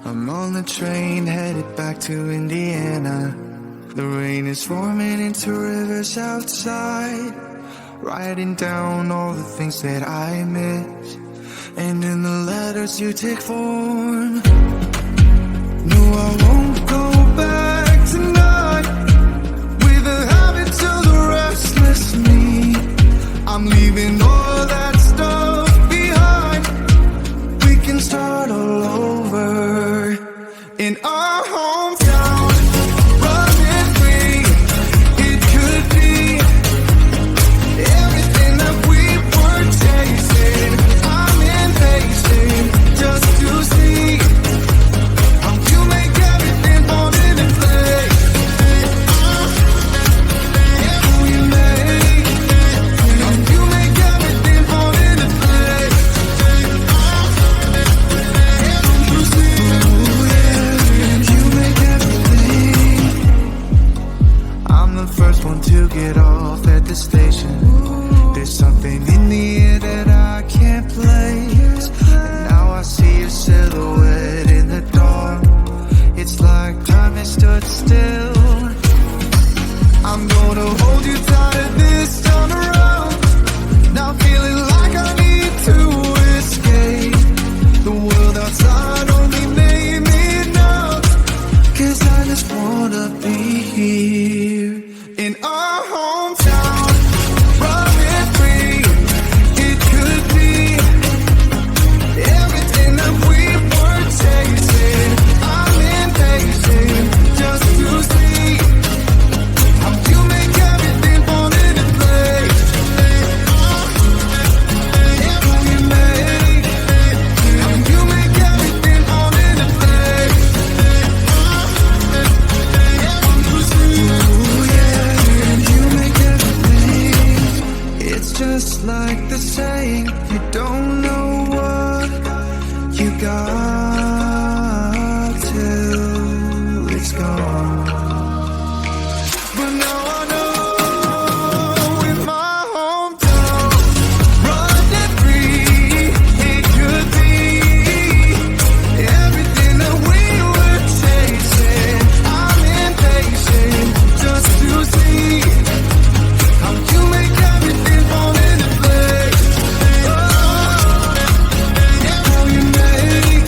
I'm on the train headed back to Indiana. The rain is forming into rivers outside, writing down all the things that I miss, and in the letters you take form. No, I won't go back tonight with the habits of the restless me. I'm leaving all that stuff behind. We can start all over in our hometown. Running free, it could be everything that we were chasing. I'm impatient just to see how you make everything fall into place. How you make everything fall into place. You see, you make everything. I'm the first one to get off at the station. There's something in the air that I can't place, and now I see your silhouette in the dark. It's like time has stood still. I'm gonna hold you tighter this time around. Now feeling like I need to escape. The world outside only made me numb, 'cause I just wanna be here in our hometown. Running free, it could be everything that we were chasing. I'm impatient just to see how you make everything fall into place. How you make everything fall into place. Ooh, yeah, you make everything. It's just like the saying, you don't know what you got till it's gone. But now I know in my hometown, running free, it could be everything that we were chasing. I'm impatient just to see how you make everything fall into place. How you make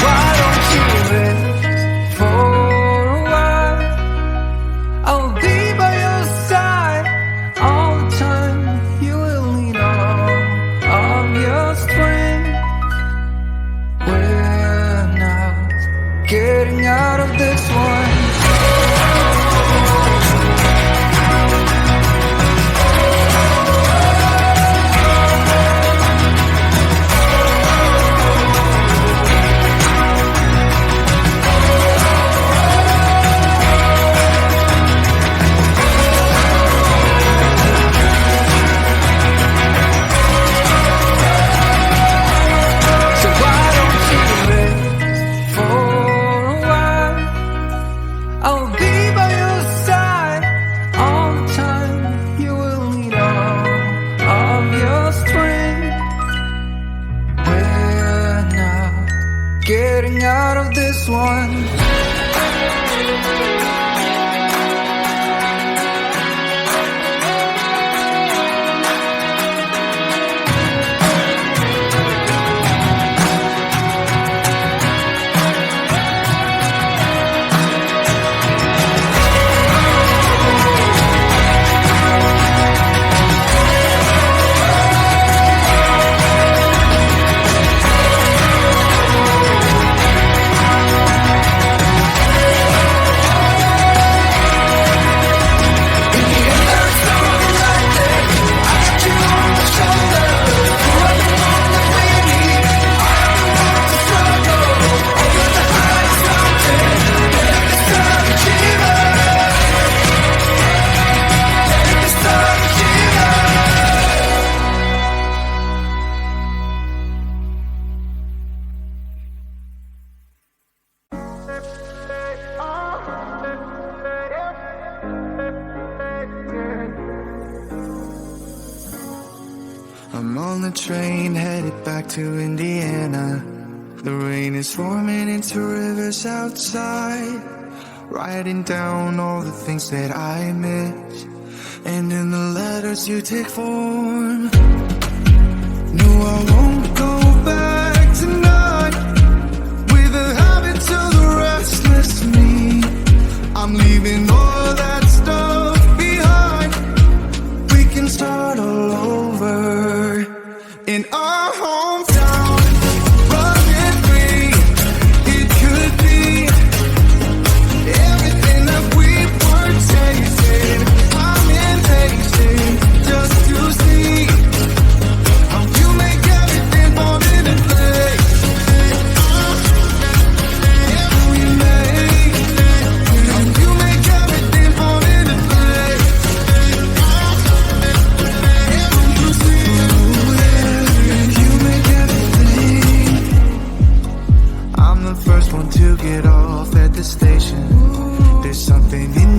why don't you rest for a while? I'll be by your side all the time. You will need all of your strength. We're not getting out of this one. Getting out of this one. I'm on the train headed back to Indiana. The rain is forming into rivers outside, writing down all the things that I miss, and in the letters you take form. No, I won't go back tonight with the habits of the restless me. I'm leaving all that stuff behind. We can start all over in our hometown. Running free, it could be everything that we were tasting. I'm tasting just to see how you make everything fall into place. You make everything fall into place. You make everything. I'm the first one to get off at the station. There's something in